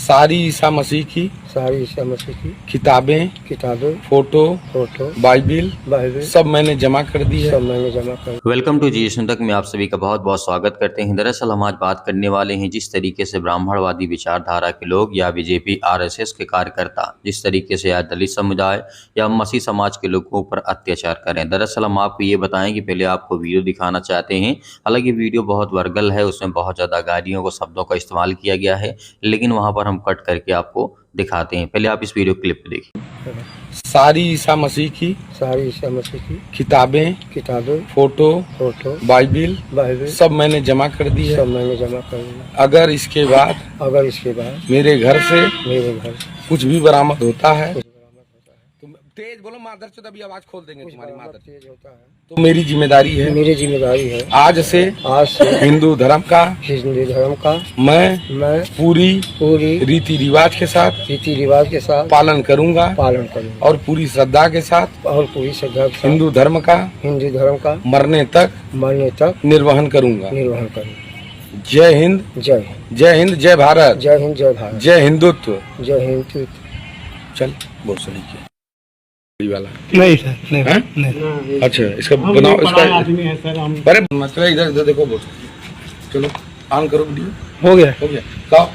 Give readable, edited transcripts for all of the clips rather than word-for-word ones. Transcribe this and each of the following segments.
सारी ईसा मसीह की किताबें फोटो बाइबिल सब मैंने जमा कर दी है। वेलकम टू जी तक में आप सभी का बहुत बहुत स्वागत करते हैं। दरअसल हम आज बात करने वाले हैं जिस तरीके से ब्राह्मणवादी विचारधारा के लोग या बीजेपी आरएसएस के कार्यकर्ता जिस तरीके से आज दलित समुदाय या मसीह समाज के लोगों पर अत्याचार करें। दरअसल हम आपको ये बताएं कि पहले आपको वीडियो दिखाना चाहते हैं। हालांकि वीडियो बहुत वर्गल है, उसमें बहुत ज़्यादा गालियों को शब्दों का इस्तेमाल किया गया है, लेकिन वहाँ पर हम कट करके आपको दिखाते हैं। पहले आप इस वीडियो क्लिप देखिए। सारी ईसा मसीह की किताबें फोटो बाइबिल सब मैंने जमा कर दी है। अगर इसके बाद मेरे घर से कुछ भी बरामद होता है तो तेज बोलो मादर चोद, अभी आवाज खोल देंगे तुम्हारी मादर तेज होता है तो मेरी जिम्मेदारी है। आज से हिंदू धर्म का मैं पूरी रीति रिवाज के साथ पालन करूंगा और पूरी श्रद्धा के साथ हिंदू धर्म का मरने तक निर्वहन करूंगा। जय हिंद, जय भारत, जय हिंदुत्व। चल बोल सलीके वाला नहीं सर, नहीं। अच्छा इसका बनाओ, इसका अरे मतलब इधर देखो, बोल चलो ऑन करो वीडियो। हो गया लाओ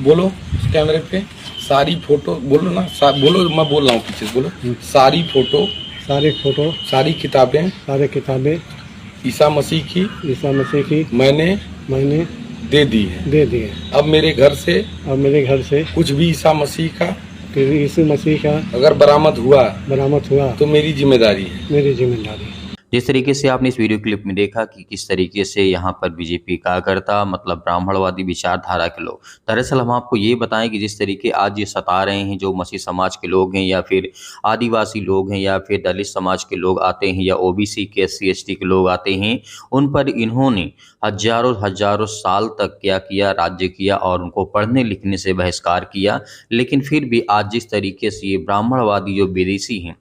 बोलो कैमरे पे सारी फोटो बोलो ना, बोलो मैं बोल रहा हूँ पीछे बोलो। सारी फोटो सारी किताबें ईसा मसीह की मैंने दे दी है। अब मेरे घर से कुछ भी ईसा मसीह का अगर बरामद हुआ तो मेरी जिम्मेदारी है। जिस तरीके से आपने इस वीडियो क्लिप में देखा कि किस तरीके से यहाँ पर बीजेपी कार्यकर्ता मतलब ब्राह्मणवादी विचारधारा के लोग, दरअसल हम आपको ये बताएं कि जिस तरीके आज ये सता रहे हैं जो मसीह समाज के लोग हैं या फिर आदिवासी लोग हैं या फिर दलित समाज के लोग आते हैं या ओबीसी के SC ST के लोग आते हैं, उन पर इन्होंने हजारों साल तक क्या किया, राज्य किया और उनको पढ़ने लिखने से बहिष्कार किया। लेकिन फिर भी आज जिस तरीके से ये ब्राह्मणवादी जो विदेशी हैं,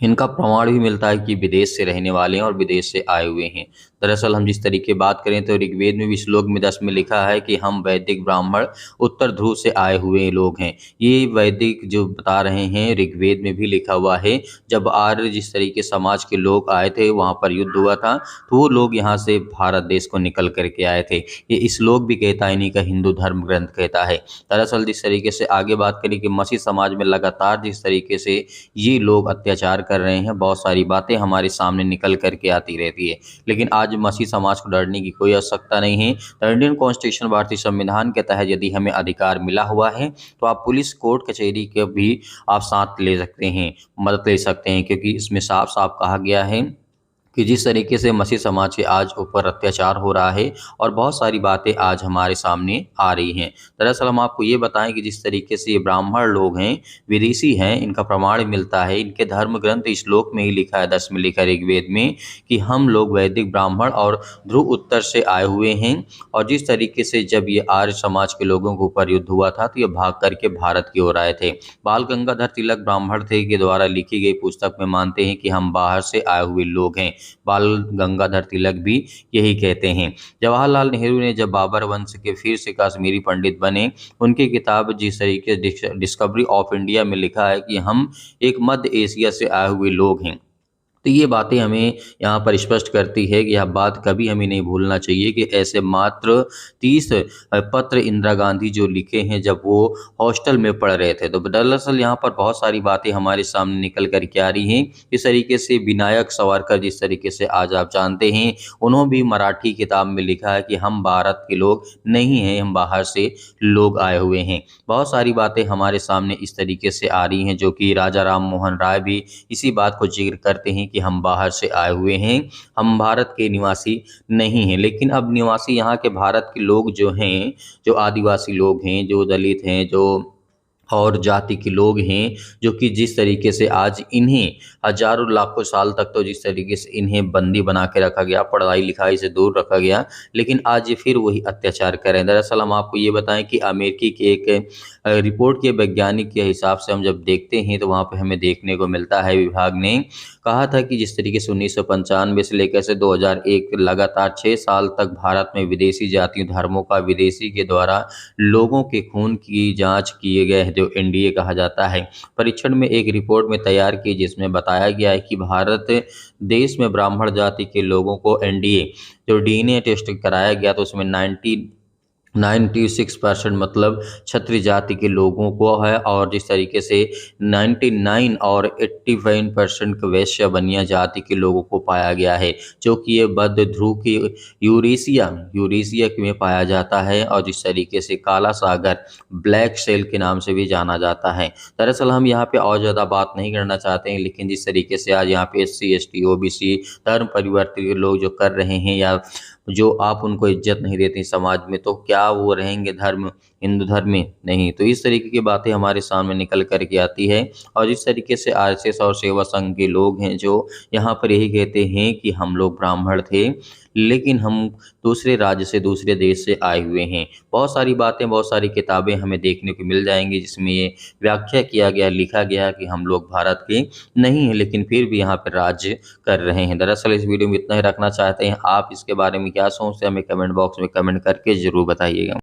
इनका प्रमाण भी मिलता है कि विदेश से रहने वाले हैं और विदेश से आए हुए हैं। दरअसल हम जिस तरीके बात करें तो ऋग्वेद में भी श्लोक में 10 में लिखा है कि हम वैदिक ब्राह्मण उत्तर ध्रुव से आए हुए लोग हैं। ये वैदिक जो बता रहे हैं ऋग्वेद में भी लिखा हुआ है। जब आर्य जिस तरीके समाज के लोग आए थे, वहाँ पर युद्ध हुआ था, तो वो लोग यहाँ से भारत देश को निकल करके आए थे। ये श्लोक भी कहता है, इन्हीं का हिंदू धर्म ग्रंथ कहता है। दरअसल जिस तरीके से आगे बात करें कि मसीह समाज में लगातार जिस तरीके से ये लोग अत्याचार कर रहे हैं, बहुत सारी बातें हमारे सामने निकल करके आती रहती है, लेकिन आज मसीह समाज को डरने की कोई आवश्यकता नहीं है। तो इंडियन कॉन्स्टिट्यूशन भारतीय संविधान के तहत यदि हमें अधिकार मिला हुआ है तो आप पुलिस कोर्ट कचहरी के भी आप साथ ले सकते हैं, मदद ले सकते हैं, क्योंकि इसमें साफ साफ कहा गया है कि जिस तरीके से मसीह समाज के आज ऊपर अत्याचार हो रहा है और बहुत सारी बातें आज हमारे सामने आ रही हैं। दरअसल हम आपको ये बताएं कि जिस तरीके से ये ब्राह्मण लोग हैं, विदेशी हैं, इनका प्रमाण मिलता है, इनके धर्म ग्रंथ श्लोक में ही लिखा है, 10 में लिखा है ऋग्वेद में कि हम लोग वैदिक ब्राह्मण और ध्रुव उत्तर से आए हुए हैं। और जिस तरीके से जब ये आर्य समाज के लोगों के ऊपर युद्ध हुआ था तो ये भाग करके भारत की ओर आए थे। बाल गंगाधर तिलक ब्राह्मण थे के द्वारा लिखी गई पुस्तक में मानते हैं कि हम बाहर से आए हुए लोग हैं। बाल गंगाधर तिलक भी यही कहते हैं। जवाहरलाल नेहरू ने जब बाबर वंश के फिर से कश्मीरी पंडित बने, उनकी किताब जिस तरीके डिस्कवरी ऑफ इंडिया में लिखा है कि हम एक मध्य एशिया से आए हुए लोग हैं। तो ये बातें हमें यहाँ पर स्पष्ट करती है कि यह बात कभी हमें नहीं भूलना चाहिए कि ऐसे मात्र 30 पत्र इंदिरा गांधी जो लिखे हैं जब वो हॉस्टल में पढ़ रहे थे। तो दरअसल यहाँ पर बहुत सारी बातें हमारे सामने निकल कर के आ रही हैं। इस तरीके से विनायक सावरकर जिस तरीके से आज आप जानते हैं, उन्होंने भी मराठी किताब में लिखा है कि हम भारत के लोग नहीं हैं, हम बाहर से लोग आए हुए हैं। बहुत सारी बातें हमारे सामने इस तरीके से आ रही हैं, जो कि राजा राम मोहन राय भी इसी बात को जिक्र करते हैं कि हम बाहर से आए हुए हैं, हम भारत के निवासी नहीं हैं। लेकिन अब निवासी यहाँ के भारत के लोग जो हैं, जो आदिवासी लोग हैं, जो दलित हैं, जो और जाति के लोग हैं, जो कि जिस तरीके से आज इन्हें हजारों लाखों साल तक तो जिस तरीके से इन्हें बंदी बना के रखा गया, पढ़ाई लिखाई से दूर रखा गया, लेकिन आज ये फिर वही अत्याचार कर रहे हैं। दरअसल हम आपको ये बताएं कि अमेरिकी के एक रिपोर्ट के वैज्ञानिक के हिसाब से हम जब देखते हैं तो वहाँ पे हमें देखने को मिलता है, विभाग ने कहा था कि जिस तरीके से 1995 से लेकर से 2001 लगातार 6 साल तक भारत में विदेशी जातियों धर्मों का विदेशी के द्वारा लोगों के खून की जांच किए गए हैं, जो एनडीए कहा जाता है। परीक्षण में एक रिपोर्ट में तैयार की जिसमें बताया गया है कि भारत देश में ब्राह्मण जाति के लोगों को एनडीए जो डीएनए टेस्ट कराया गया तो उसमें 96% मतलब क्षत्रिय जाति के लोगों को है, और जिस तरीके से 99 और 81% वैश्य बनिया जाति के लोगों को पाया गया है, जो कि ये मध्य ध्रुव की यूरेशिया में पाया जाता है, और जिस तरीके से काला सागर ब्लैक सेल के नाम से भी जाना जाता है। दरअसल हम यहाँ पे और ज़्यादा बात नहीं करना चाहते हैं, लेकिन जिस तरीके से आज यहाँ पे SC ST OBC धर्म परिवर्तित लोग जो कर रहे हैं, या जो आप उनको इज्जत नहीं देते समाज में, तो क्या वो रहेंगे हिंदू धर्म में? नहीं। तो इस तरीके की बातें हमारे सामने निकल कर के आती है, और जिस तरीके से RSS और सेवा संघ के लोग हैं जो यहाँ पर यही कहते हैं कि हम लोग ब्राह्मण थे, लेकिन हम दूसरे राज्य से दूसरे देश से आए हुए हैं। बहुत सारी बातें, बहुत सारी किताबें हमें देखने को मिल जाएंगी जिसमें ये व्याख्या किया गया, लिखा गया कि हम लोग भारत के नहीं हैं, लेकिन फिर भी यहाँ पर राज्य कर रहे हैं। दरअसल इस वीडियो में इतना ही रखना चाहते हैं। आप इसके बारे में क्या सोचते हैं, हमें कमेंट बॉक्स में कमेंट करके ज़रूर बताइएगा।